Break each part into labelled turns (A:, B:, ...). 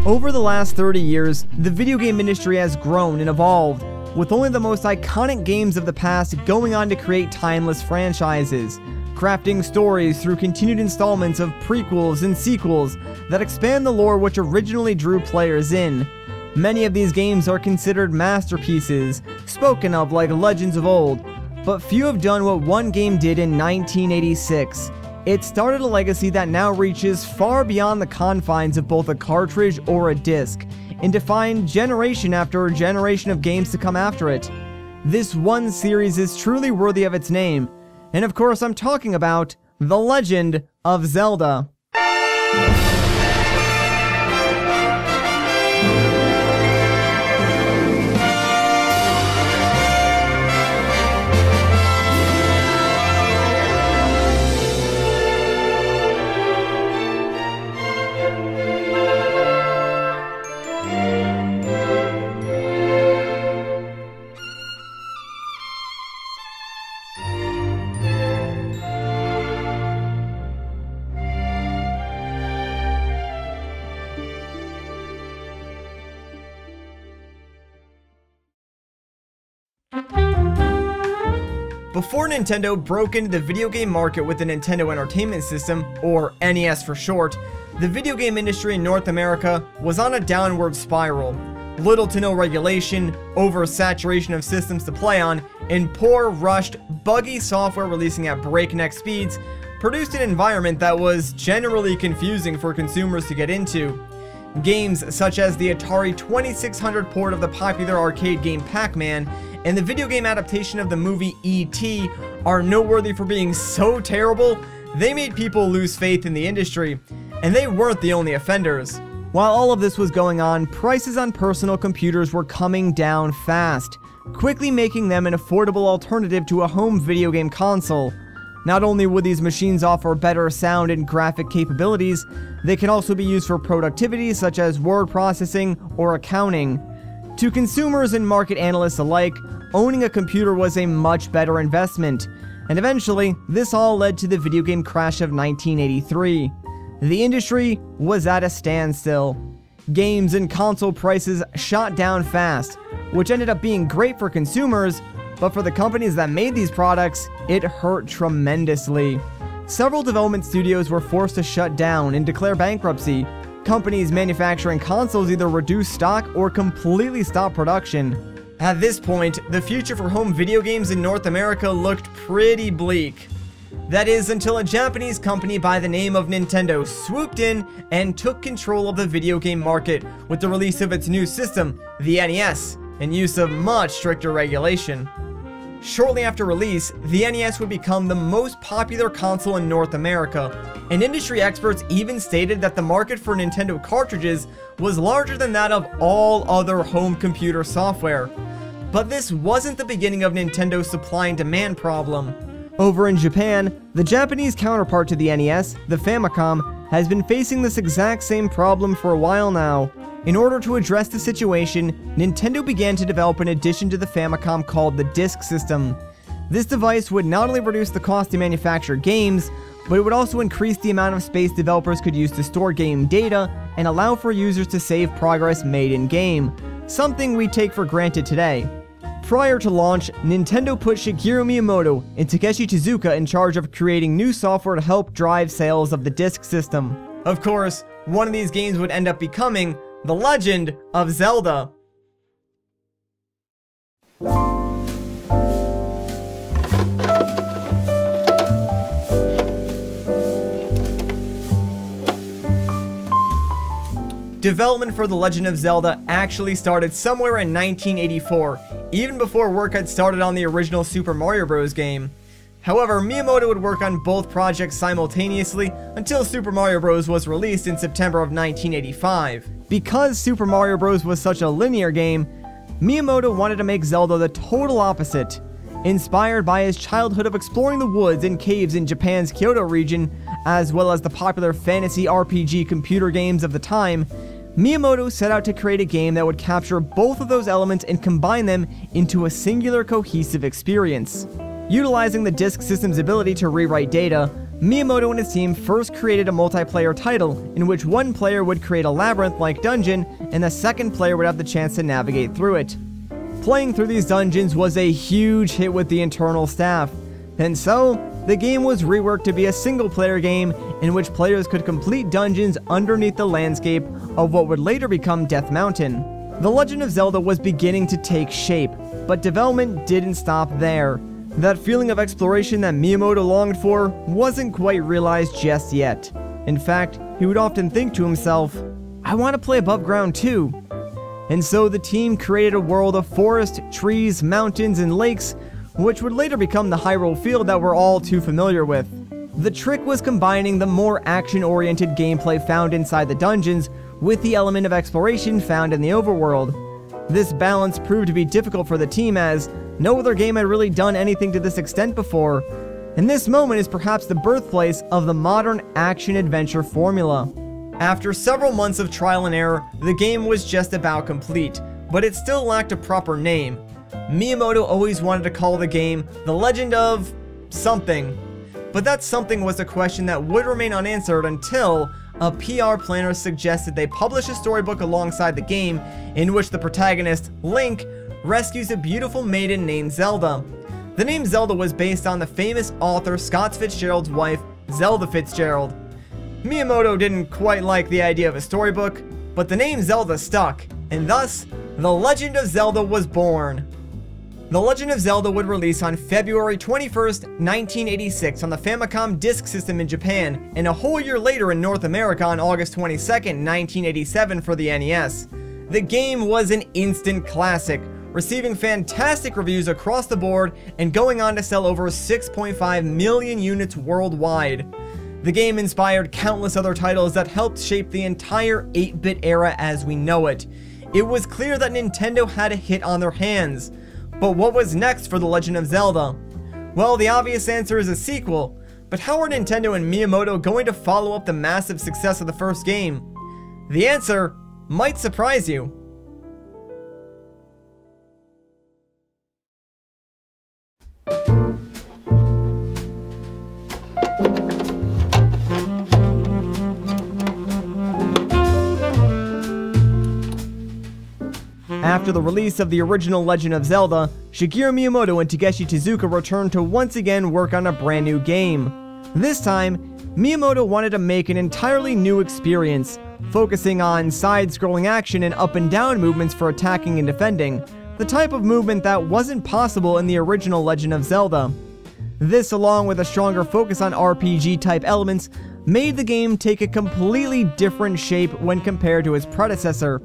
A: Over the last 30 years, the video game industry has grown and evolved, with only the most iconic games of the past going on to create timeless franchises, crafting stories through continued installments of prequels and sequels that expand the lore which originally drew players in. Many of these games are considered masterpieces, spoken of like legends of old, but few have done what one game did in 1986. It started a legacy that now reaches far beyond the confines of both a cartridge or a disc, and defined generation after generation of games to come after it. This one series is truly worthy of its name, and of course I'm talking about The Legend of Zelda. Before Nintendo broke into the video game market with the Nintendo Entertainment System, or NES for short, the video game industry in North America was on a downward spiral. Little to no regulation, oversaturation of systems to play on, and poor, rushed, buggy software releasing at breakneck speeds produced an environment that was generally confusing for consumers to get into. Games such as the Atari 2600 port of the popular arcade game Pac-Man and the video game adaptation of the movie E.T. are noteworthy for being so terrible, they made people lose faith in the industry, and they weren't the only offenders. While all of this was going on, prices on personal computers were coming down fast, quickly making them an affordable alternative to a home video game console. Not only would these machines offer better sound and graphic capabilities, they can also be used for productivity such as word processing or accounting. To consumers and market analysts alike, owning a computer was a much better investment, and eventually, this all led to the video game crash of 1983. The industry was at a standstill. Games and console prices shot down fast, which ended up being great for consumers, but for the companies that made these products, it hurt tremendously. Several development studios were forced to shut down and declare bankruptcy. Companies manufacturing consoles either reduced stock or completely stopped production. At this point, the future for home video games in North America looked pretty bleak. That is, until a Japanese company by the name of Nintendo swooped in and took control of the video game market with the release of its new system, the NES, and use of much stricter regulation. Shortly after release, the NES would become the most popular console in North America, and industry experts even stated that the market for Nintendo cartridges was larger than that of all other home computer software. But this wasn't the beginning of Nintendo's supply and demand problem. Over in Japan, the Japanese counterpart to the NES, the Famicom, has been facing this exact same problem for a while now. In order to address the situation, Nintendo began to develop an addition to the Famicom called the Disk System. This device would not only reduce the cost to manufacture games, but it would also increase the amount of space developers could use to store game data and allow for users to save progress made in-game, something we take for granted today. Prior to launch, Nintendo put Shigeru Miyamoto and Takeshi Tezuka in charge of creating new software to help drive sales of the Disk System. Of course, one of these games would end up becoming The Legend of Zelda. Development for The Legend of Zelda actually started somewhere in 1984, even before work had started on the original Super Mario Bros. Game. However, Miyamoto would work on both projects simultaneously until Super Mario Bros. Was released in September of 1985. Because Super Mario Bros. Was such a linear game, Miyamoto wanted to make Zelda the total opposite. Inspired by his childhood of exploring the woods and caves in Japan's Kyoto region, as well as the popular fantasy RPG computer games of the time, Miyamoto set out to create a game that would capture both of those elements and combine them into a singular cohesive experience. Utilizing the disk system's ability to rewrite data, Miyamoto and his team first created a multiplayer title in which one player would create a labyrinth-like dungeon and the second player would have the chance to navigate through it. Playing through these dungeons was a huge hit with the internal staff, and so the game was reworked to be a single-player game in which players could complete dungeons underneath the landscape of what would later become Death Mountain. The Legend of Zelda was beginning to take shape, but development didn't stop there. That feeling of exploration that Miyamoto longed for wasn't quite realized just yet. In fact, he would often think to himself, I want to play above ground too. And so the team created a world of forest, trees, mountains, and lakes, which would later become the Hyrule field that we're all too familiar with. The trick was combining the more action-oriented gameplay found inside the dungeons with the element of exploration found in the overworld. This balance proved to be difficult for the team as no other game had really done anything to this extent before, and this moment is perhaps the birthplace of the modern action-adventure formula. After several months of trial and error, the game was just about complete, but it still lacked a proper name. Miyamoto always wanted to call the game The Legend of something, but that something was a question that would remain unanswered until a PR planner suggested they publish a storybook alongside the game in which the protagonist, Link, rescues a beautiful maiden named Zelda. The name Zelda was based on the famous author Scott Fitzgerald's wife, Zelda Fitzgerald. Miyamoto didn't quite like the idea of a storybook, but the name Zelda stuck, and thus, The Legend of Zelda was born. The Legend of Zelda would release on February 21st, 1986 on the Famicom Disk System in Japan, and a whole year later in North America on August 22nd, 1987 for the NES. The game was an instant classic, receiving fantastic reviews across the board and going on to sell over 6.5 million units worldwide. The game inspired countless other titles that helped shape the entire 8-bit era as we know it. It was clear that Nintendo had a hit on their hands. But what was next for The Legend of Zelda? Well, the obvious answer is a sequel, but how are Nintendo and Miyamoto going to follow up the massive success of the first game? The answer might surprise you. After the release of the original Legend of Zelda, Shigeru Miyamoto and Takeshi Tezuka returned to once again work on a brand new game. This time, Miyamoto wanted to make an entirely new experience, focusing on side-scrolling action and up and down movements for attacking and defending, the type of movement that wasn't possible in the original Legend of Zelda. This, along with a stronger focus on RPG-type elements, made the game take a completely different shape when compared to its predecessor.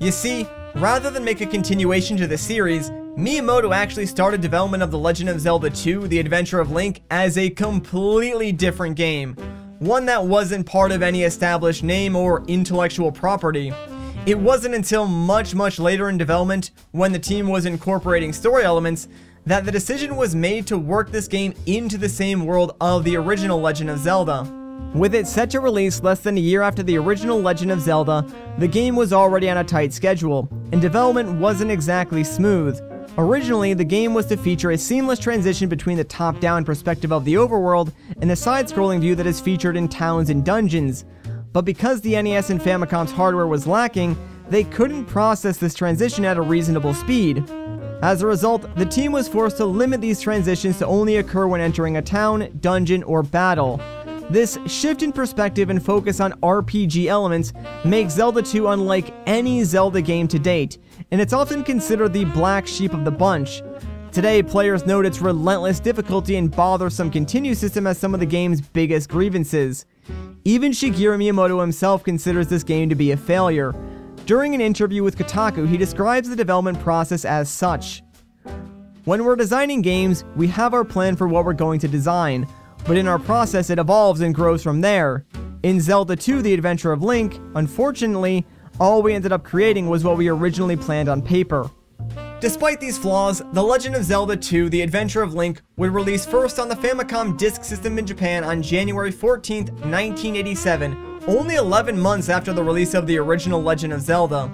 A: You see, rather than make a continuation to the series, Miyamoto actually started development of The Legend of Zelda 2: The Adventure of Link as a completely different game, one that wasn't part of any established name or intellectual property. It wasn't until much later in development, when the team was incorporating story elements, that the decision was made to work this game into the same world of the original Legend of Zelda. With it set to release less than a year after the original Legend of Zelda, the game was already on a tight schedule, and development wasn't exactly smooth. Originally, the game was to feature a seamless transition between the top-down perspective of the overworld and the side-scrolling view that is featured in towns and dungeons. But because the NES and Famicom's hardware was lacking, they couldn't process this transition at a reasonable speed. As a result, the team was forced to limit these transitions to only occur when entering a town, dungeon, or battle. This shift in perspective and focus on RPG elements makes Zelda 2 unlike any Zelda game to date, and it's often considered the black sheep of the bunch. Today, players note its relentless difficulty and bothersome continue system as some of the game's biggest grievances. Even Shigeru Miyamoto himself considers this game to be a failure. During an interview with Kotaku, he describes the development process as such. When we're designing games, we have our plan for what we're going to design, but in our process it evolves and grows from there. In Zelda 2: The Adventure of Link, unfortunately, all we ended up creating was what we originally planned on paper. Despite these flaws, The Legend of Zelda 2: The Adventure of Link would release first on the Famicom Disk System in Japan on January 14th, 1987, only 11 months after the release of the original Legend of Zelda.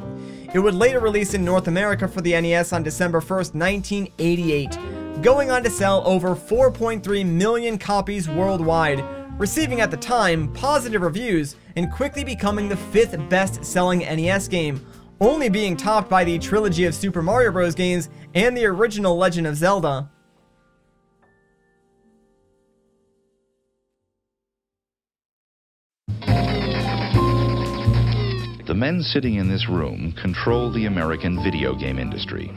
A: It would later release in North America for the NES on December 1st, 1988, going on to sell over 4.3 million copies worldwide, receiving at the time positive reviews and quickly becoming the 5th best-selling NES game, only being topped by the trilogy of Super Mario Bros. Games and the original Legend of Zelda.
B: The men sitting in this room control the American video game industry.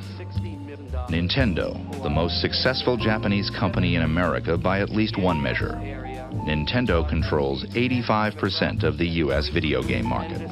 B: Nintendo, the most successful Japanese company in America by at least one measure. Nintendo controls 85% of the US video game market.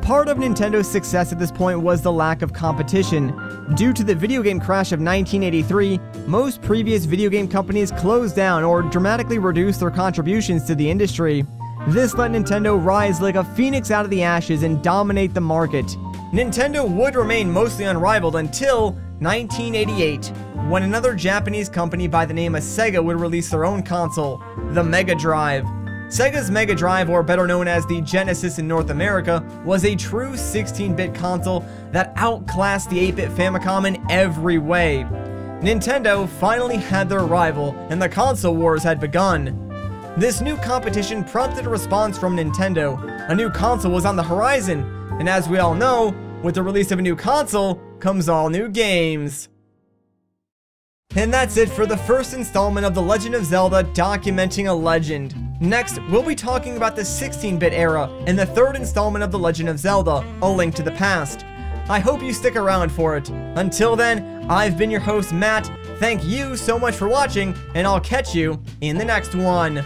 A: Part of Nintendo's success at this point was the lack of competition. Due to the video game crash of 1983, most previous video game companies closed down or dramatically reduced their contributions to the industry. This let Nintendo rise like a phoenix out of the ashes and dominate the market. Nintendo would remain mostly unrivaled until 1988, when another Japanese company by the name of Sega would release their own console, the Mega Drive. Sega's Mega Drive, or better known as the Genesis in North America, was a true 16-bit console that outclassed the 8-bit Famicom in every way. Nintendo finally had their rival, and the console wars had begun. This new competition prompted a response from Nintendo. A new console was on the horizon, and as we all know, with the release of a new console comes all new games. And that's it for the first installment of The Legend of Zelda documenting a legend. Next, we'll be talking about the 16-bit era and the third installment of The Legend of Zelda, A Link to the Past. I hope you stick around for it. Until then, I've been your host, Matt. Thank you so much for watching, and I'll catch you in the next one.